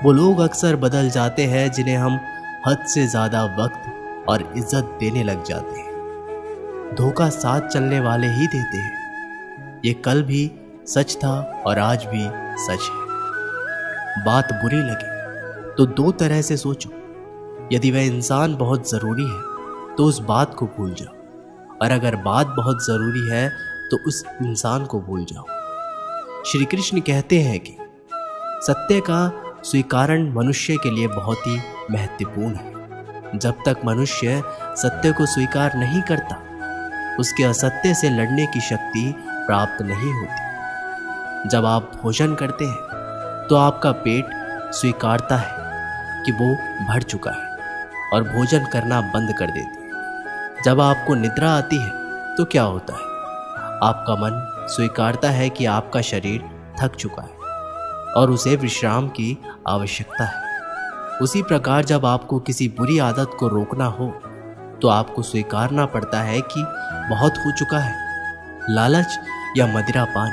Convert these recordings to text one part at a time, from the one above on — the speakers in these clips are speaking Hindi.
वो लोग अक्सर बदल जाते हैं जिन्हें हम हद से ज़्यादा वक्त और इज्जत देने लग जाते हैं। धोखा साथ चलने वाले ही देते हैं। ये कल भी सच था और आज भी सच है। बात बुरी लगे तो दो तरह से सोचो। यदि वह इंसान बहुत ज़रूरी है तो उस बात को भूल जाओ, और अगर बात बहुत ज़रूरी है तो उस इंसान को भूल जाओ। श्री कृष्ण कहते हैं कि सत्य का स्वीकारण मनुष्य के लिए बहुत ही महत्वपूर्ण है। जब तक मनुष्य सत्य को स्वीकार नहीं करता, उसके असत्य से लड़ने की शक्ति प्राप्त नहीं होती। जब आप भोजन करते हैं तो आपका पेट स्वीकारता है कि वो भर चुका है और भोजन करना बंद कर देती है। जब आपको निद्रा आती है तो क्या होता है? आपका मन स्वीकारता है कि आपका शरीर थक चुका है और उसे विश्राम की आवश्यकता है। उसी प्रकार जब आपको किसी बुरी आदत को रोकना हो तो आपको स्वीकारना पड़ता है कि बहुत हो चुका है। लालच या मदिरापान,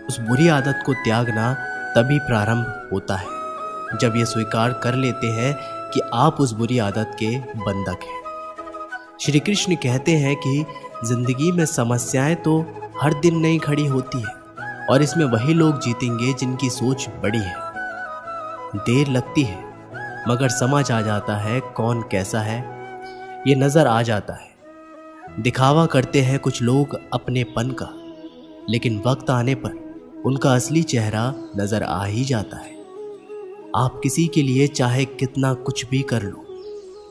उस बुरी आदत को त्यागना तभी प्रारंभ होता है जब ये स्वीकार कर लेते हैं कि आप उस बुरी आदत के बंधक हैं। श्री कृष्ण कहते हैं कि जिंदगी में समस्याएं तो हर दिन नई खड़ी होती है, और इसमें वही लोग जीतेंगे जिनकी सोच बड़ी है। देर लगती है मगर समझ आ जाता है कौन कैसा है, ये नजर आ जाता है। दिखावा करते हैं कुछ लोग अपनेपन का, लेकिन वक्त आने पर उनका असली चेहरा नजर आ ही जाता है। आप किसी के लिए चाहे कितना कुछ भी कर लो,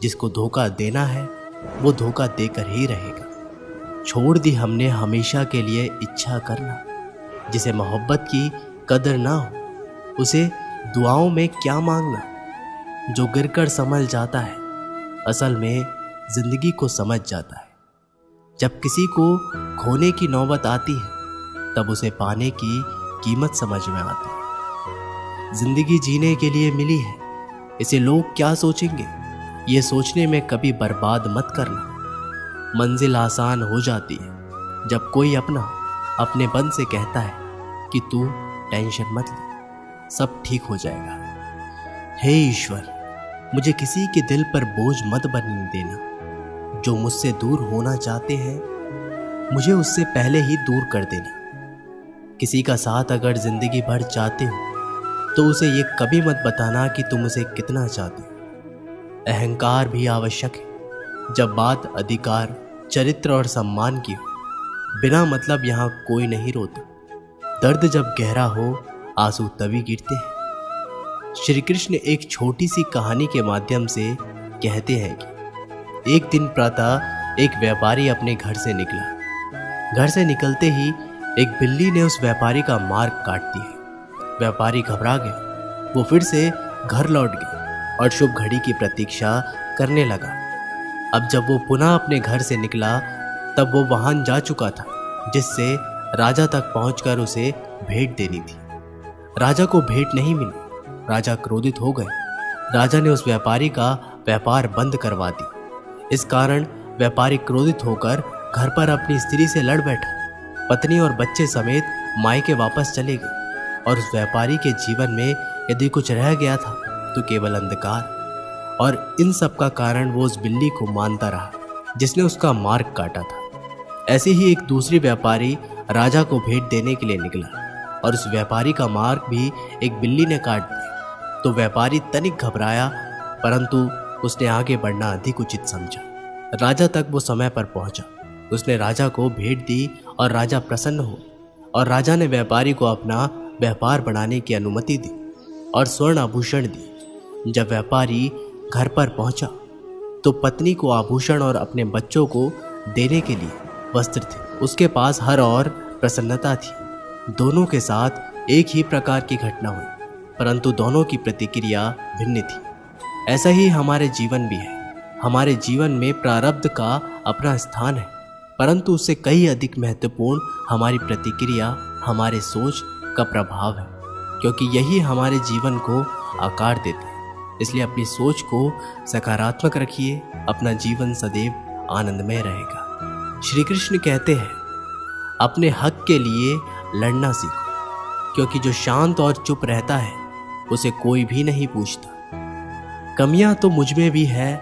जिसको धोखा देना है वो धोखा देकर ही रहेगा। छोड़ दी हमने हमेशा के लिए इच्छा करना। जिसे मोहब्बत की कदर ना हो उसे दुआओं में क्या मांगना। जो गिरकर संभल जाता है असल में जिंदगी को समझ जाता है। जब किसी को खोने की नौबत आती है तब उसे पाने की कीमत समझ में आती है। जिंदगी जीने के लिए मिली है, इसे लोग क्या सोचेंगे, ये सोचने में कभी बर्बाद मत करना। मंजिल आसान हो जाती है जब कोई अपनेपन से कहता है कि तू टेंशन मत ले, सब ठीक हो जाएगा। हे ईश्वर, मुझे किसी के दिल पर बोझ मत बनने देना। जो मुझसे दूर होना चाहते हैं मुझे उससे पहले ही दूर कर देना। किसी का साथ अगर जिंदगी भर चाहते हो तो उसे ये कभी मत बताना कि तुम उसे कितना चाहते हो। अहंकार भी आवश्यक है जब बात अधिकार, चरित्र और सम्मान की हो। बिना मतलब यहाँ कोई नहीं रोता। दर्द जब गहरा हो आंसू तभी गिरते हैं। श्री कृष्ण एक छोटी सी कहानी के माध्यम से कहते हैं कि एक दिन प्रातः एक व्यापारी अपने घर से निकला। घर से निकलते ही एक बिल्ली ने उस व्यापारी का मार्ग काट दिया। व्यापारी घबरा गया। वो फिर से घर लौट गया और शुभ घड़ी की प्रतीक्षा करने लगा। अब जब वो पुनः अपने घर से निकला तब वो वाहन जा चुका था जिससे राजा तक पहुंचकर उसे भेंट देनी थी। राजा को भेंट नहीं मिली। राजा क्रोधित हो गए। राजा ने उस व्यापारी का व्यापार बंद करवा दी। इस कारण व्यापारी क्रोधित होकर घर पर अपनी स्त्री से लड़ बैठा। पत्नी और बच्चे समेत मायके वापस चले गए और उस व्यापारी के जीवन में यदि कुछ रह गया था तो केवल अंधकार। और इन सब का कारण वो उस बिल्ली को मानता रहा जिसने उसका मार्ग काटा था। ऐसे ही एक दूसरी व्यापारी राजा को भेंट देने के लिए निकला और उस व्यापारी का मार्ग भी एक बिल्ली ने काट दिया। तो व्यापारी तनिक घबराया, परंतु उसने आगे बढ़ना अधिक उचित समझा। राजा तक वो समय पर पहुंचा। उसने राजा को भेंट दी और राजा प्रसन्न हो, और राजा ने व्यापारी को अपना व्यापार बढ़ाने की अनुमति दी और स्वर्ण आभूषण दी। जब व्यापारी घर पर पहुंचा तो पत्नी को आभूषण और अपने बच्चों को देने के लिए वस्त्र थे। उसके पास हर और प्रसन्नता थी। दोनों के साथ एक ही प्रकार की घटना हुई, परंतु दोनों की प्रतिक्रिया भिन्न थी। ऐसा ही हमारे जीवन भी है। हमारे जीवन में प्रारब्ध का अपना स्थान है, परंतु उससे कहीं अधिक महत्वपूर्ण हमारी प्रतिक्रिया, हमारे सोच का प्रभाव है, क्योंकि यही हमारे जीवन को आकार देते हैं। इसलिए अपनी सोच को सकारात्मक रखिए, अपना जीवन सदैव आनंदमय रहेगा। श्री कृष्ण कहते हैं, अपने हक के लिए लड़ना सीखो, क्योंकि जो शांत और चुप रहता है उसे कोई भी नहीं पूछता। कमियां तो मुझ में भी है,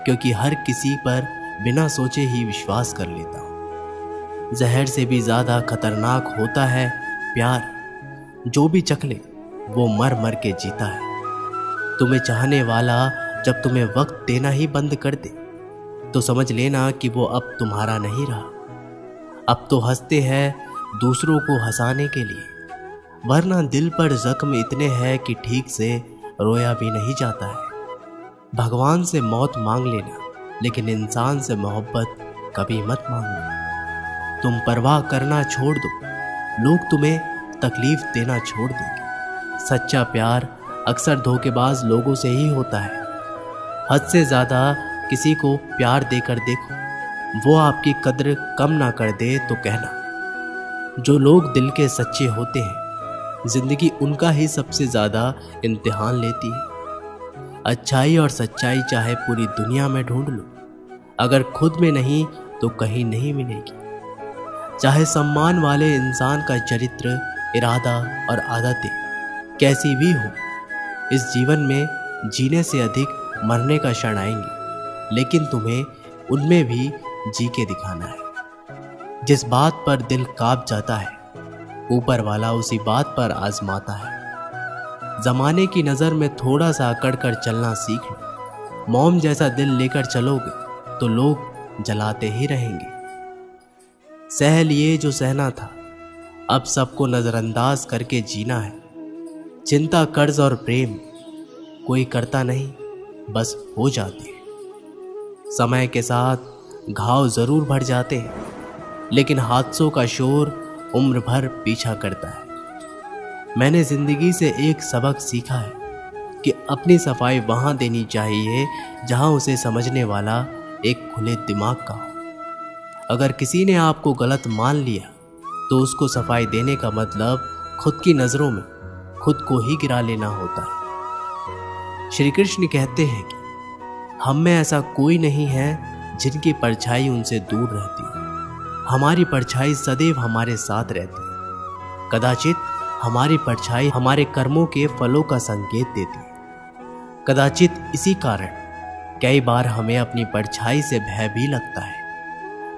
क्योंकि हर किसी पर बिना सोचे ही विश्वास कर लेता हूं। जहर से भी ज्यादा खतरनाक होता है प्यार, जो भी चख ले वो मर मर के जीता है। तुम्हें चाहने वाला जब तुम्हें वक्त देना ही बंद कर दे, तो समझ लेना कि वो अब तुम्हारा नहीं रहा। अब तो हंसते हैं दूसरों को हंसाने के लिए, वरना दिल पर जख्म इतने हैं कि ठीक से रोया भी नहीं जाता है। भगवान से मौत मांग लेना, लेकिन इंसान से मोहब्बत कभी मत मांगना। तुम परवाह करना छोड़ दो, लोग तुम्हें तकलीफ देना छोड़ देंगे। सच्चा प्यार अक्सर धोखेबाज लोगों से ही होता है। हद से ज्यादा किसी को प्यार देकर देखो, वो आपकी कद्र कम ना कर दे तो कहना। जो लोग दिल के सच्चे होते हैं, जिंदगी उनका ही सबसे ज्यादा इम्तिहान लेती है। अच्छाई और सच्चाई चाहे पूरी दुनिया में ढूंढ लो, अगर खुद में नहीं तो कहीं नहीं मिलेगी। चाहे सम्मान वाले इंसान का चरित्र, इरादा और आदतें कैसी भी हो, इस जीवन में जीने से अधिक मरने का क्षण आएंगे, लेकिन तुम्हें उनमें भी जी के दिखाना है। जिस बात पर दिल कांप जाता है, ऊपर वाला उसी बात पर आजमाता है। जमाने की नजर में थोड़ा सा अकड़ कर चलना सीख लो। मोम जैसा दिल लेकर चलोगे तो लोग जलाते ही रहेंगे। सह लिए जो सहना था, अब सबको नजरअंदाज करके जीना है। चिंता, कर्ज और प्रेम कोई करता नहीं, बस हो जाते हैं। समय के साथ घाव जरूर भर जाते हैं, लेकिन हादसों का शोर उम्र भर पीछा करता है। मैंने जिंदगी से एक सबक सीखा है कि अपनी सफाई वहां देनी चाहिए जहां उसे समझने वाला एक खुले दिमाग का हो। अगर किसी ने आपको गलत मान लिया तो उसको सफाई देने का मतलब खुद की नजरों में खुद को ही गिरा लेना होता है। श्री कृष्ण कहते हैं कि हम में ऐसा कोई नहीं है जिनकी परछाई उनसे दूर रहती है। हमारी परछाई सदैव हमारे साथ रहती है। कदाचित हमारी परछाई हमारे कर्मों के फलों का संकेत देती है। कदाचित इसी कारण कई बार हमें अपनी परछाई से भय भी लगता है,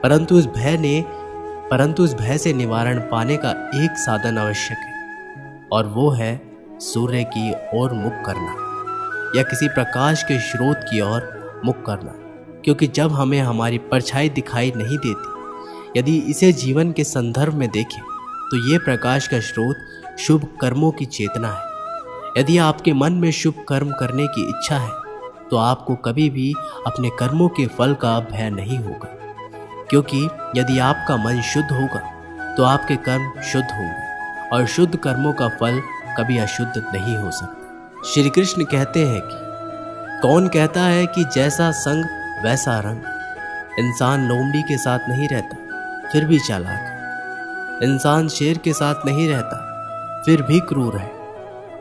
परंतु उस भय से निवारण पाने का एक साधन आवश्यक है, और वो है सूर्य की ओर मुख करना या किसी प्रकाश के स्रोत की ओर मुख करना। क्योंकि जब हमें हमारी परछाई दिखाई नहीं देती, यदि इसे जीवन के संदर्भ में देखें तो ये प्रकाश का स्रोत शुभ कर्मों की चेतना है। यदि आपके मन में शुभ कर्म करने की इच्छा है तो आपको कभी भी अपने कर्मों के फल का भय नहीं होगा, क्योंकि यदि आपका मन शुद्ध होगा तो आपके कर्म शुद्ध होंगे, और शुद्ध कर्मों का फल कभी अशुद्ध नहीं हो सकता। श्री कृष्ण कहते हैं कि कौन कहता है कि जैसा संग वैसा रंग। इंसान लोमड़ी के साथ नहीं रहता फिर भी चालाक है। इंसान शेर के साथ नहीं रहता फिर भी क्रूर है।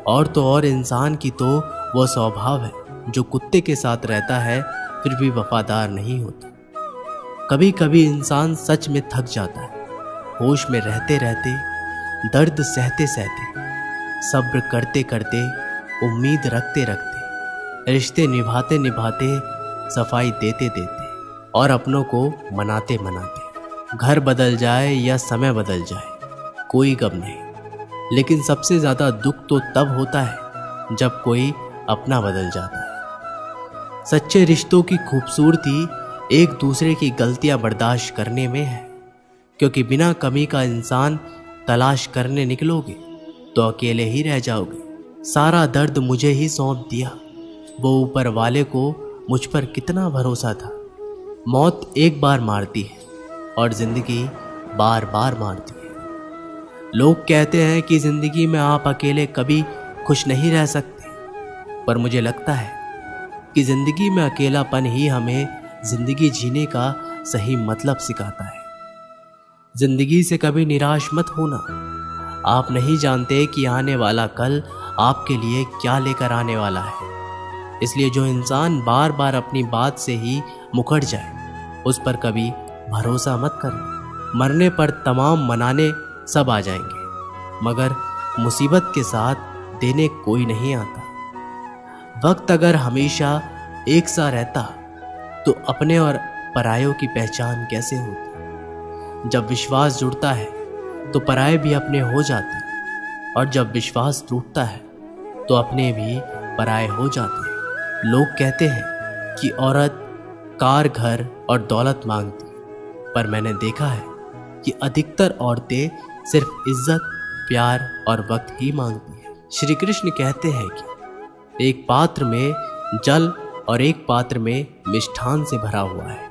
और तो और इंसान की तो वह स्वभाव है जो कुत्ते के साथ रहता है फिर भी वफादार नहीं होता। कभी कभी इंसान सच में थक जाता है। होश में रहते रहते, दर्द सहते सहते, सब्र करते करते, उम्मीद रखते रखते, रिश्ते निभाते निभाते, सफाई देते देते और अपनों को मनाते मनाते। घर बदल जाए या समय बदल जाए कोई गम नहीं, लेकिन सबसे ज्यादा दुख तो तब होता है जब कोई अपना बदल जाता है। सच्चे रिश्तों की खूबसूरती एक दूसरे की गलतियां बर्दाश्त करने में है, क्योंकि बिना कमी का इंसान तलाश करने निकलोगे तो अकेले ही रह जाओगे। सारा दर्द मुझे ही सौंप दिया, वो ऊपर वाले को मुझ पर कितना भरोसा था। मौत एक बार मारती है और जिंदगी बार बार मारती है। लोग कहते हैं कि जिंदगी में आप अकेले कभी खुश नहीं रह सकते, पर मुझे लगता है कि जिंदगी में अकेलापन ही हमें जिंदगी जीने का सही मतलब सिखाता है। जिंदगी से कभी निराश मत होना। आप नहीं जानते कि आने वाला कल आपके लिए क्या लेकर आने वाला है। इसलिए जो इंसान बार बार अपनी बात से ही मुकर जाए उस पर कभी भरोसा मत करना। मरने पर तमाम मनाने सब आ जाएंगे, मगर मुसीबत के साथ देने कोई नहीं आता। वक्त अगर हमेशा एक सा रहता तो अपने और परायों की पहचान कैसे होती। जब विश्वास जुड़ता है तो पराये भी अपने हो जाते हैं, और जब विश्वास टूटता है तो अपने भी पराये हो जाते हैं। लोग कहते हैं कि औरत कार, घर और दौलत मांगती, पर मैंने देखा है कि अधिकतर औरतें सिर्फ इज्जत, प्यार और वक्त ही मांगती हैं। श्री कृष्ण कहते हैं कि एक पात्र में जल और एक पात्र में मिष्ठान से भरा हुआ है।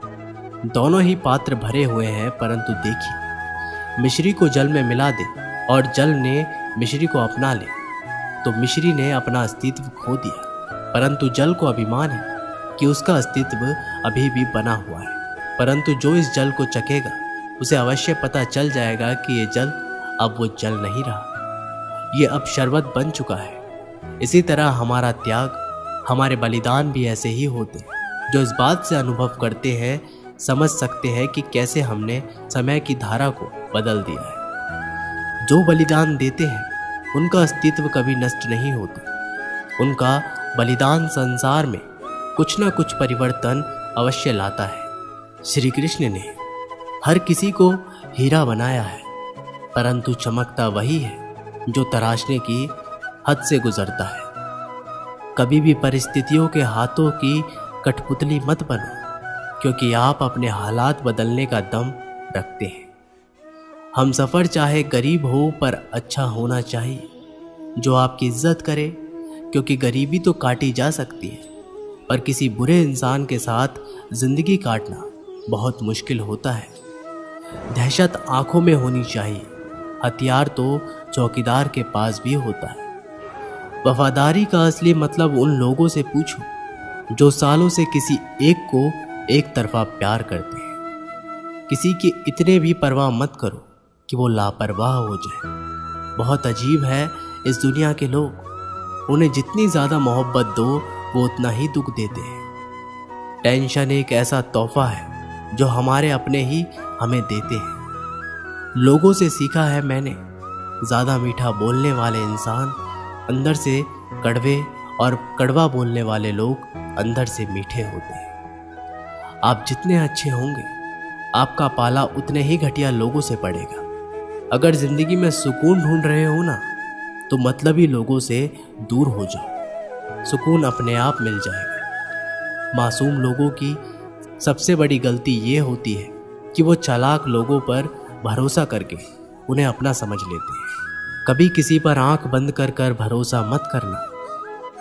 दोनों ही पात्र भरे हुए हैं, परंतु देखिए, मिश्री को जल में मिला दे और जल ने मिश्री को अपना ले तो मिश्री ने अपना अस्तित्व खो दिया, परंतु जल को अभिमान है कि उसका अस्तित्व अभी भी बना हुआ है। परंतु जो इस जल को चखेगा उसे अवश्य पता चल जाएगा कि ये जल अब वो जल नहीं रहा, ये अब शरबत बन चुका है। इसी तरह हमारा त्याग, हमारे बलिदान भी ऐसे ही होते हैं। जो इस बात से अनुभव करते हैं समझ सकते हैं कि कैसे हमने समय की धारा को बदल दिया है। जो बलिदान देते हैं उनका अस्तित्व कभी नष्ट नहीं होता। उनका बलिदान संसार में कुछ न कुछ परिवर्तन अवश्य लाता है। श्री कृष्ण ने हर किसी को हीरा बनाया है, परंतु चमकता वही है जो तराशने की हद से गुजरता है। कभी भी परिस्थितियों के हाथों की कठपुतली मत बनो, क्योंकि आप अपने हालात बदलने का दम रखते हैं। हम सफ़र चाहे गरीब हो पर अच्छा होना चाहिए, जो आपकी इज्जत करे, क्योंकि गरीबी तो काटी जा सकती है, पर किसी बुरे इंसान के साथ जिंदगी काटना बहुत मुश्किल होता है। दहशत आंखों में होनी चाहिए, हथियार तो चौकीदार के पास भी होता है। वफादारी का असली मतलब उन लोगों से पूछो जो सालों से किसी एक को एक तरफा प्यार करते हैं। किसी की इतने भी परवाह मत करो कि वो लापरवाह हो जाए। बहुत अजीब है इस दुनिया के लोग, उन्हें जितनी ज़्यादा मोहब्बत दो वो उतना ही दुख देते हैं। टेंशन एक ऐसा तोहफा है जो हमारे अपने ही हमें देते हैं। लोगों से सीखा है मैंने, ज़्यादा मीठा बोलने वाले इंसान अंदर से कड़वे और कड़वा बोलने वाले लोग अंदर से मीठे होते हैं। आप जितने अच्छे होंगे आपका पाला उतने ही घटिया लोगों से पड़ेगा। अगर जिंदगी में सुकून ढूंढ रहे हो ना, तो मतलबी लोगों से दूर हो जाओ, सुकून अपने आप मिल जाएगा। मासूम लोगों की सबसे बड़ी गलती ये होती है कि वो चालाक लोगों पर भरोसा करके उन्हें अपना समझ लेते हैं। कभी किसी पर आंख बंद कर कर भरोसा मत करना,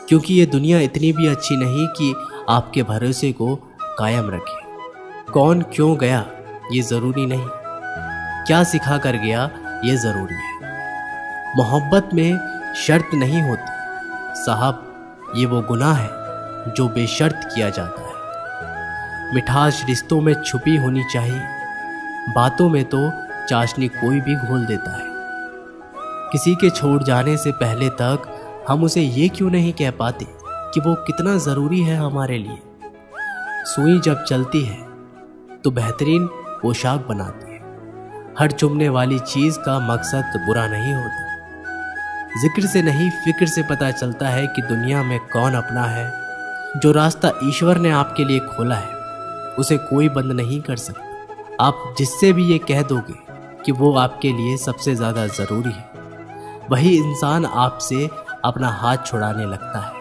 क्योंकि ये दुनिया इतनी भी अच्छी नहीं कि आपके भरोसे को कायम रखे। कौन क्यों गया ये ज़रूरी नहीं, क्या सिखा कर गया ये ज़रूरी है। मोहब्बत में शर्त नहीं होती साहब, ये वो गुनाह है जो बेशर्त किया जाता है। मिठास रिश्तों में छुपी होनी चाहिए, बातों में तो चाशनी कोई भी घोल देता है। किसी के छोड़ जाने से पहले तक हम उसे ये क्यों नहीं कह पाते कि वो कितना ज़रूरी है हमारे लिए। सुई जब चलती है तो बेहतरीन पोशाक बनाती है। हर चुभने वाली चीज़ का मकसद बुरा नहीं होता। जिक्र से नहीं फिक्र से पता चलता है कि दुनिया में कौन अपना है। जो रास्ता ईश्वर ने आपके लिए खोला है उसे कोई बंद नहीं कर सकता। आप जिससे भी ये कह दोगे कि वो आपके लिए सबसे ज़्यादा ज़रूरी है, वही इंसान आपसे अपना हाथ छुड़ाने लगता है।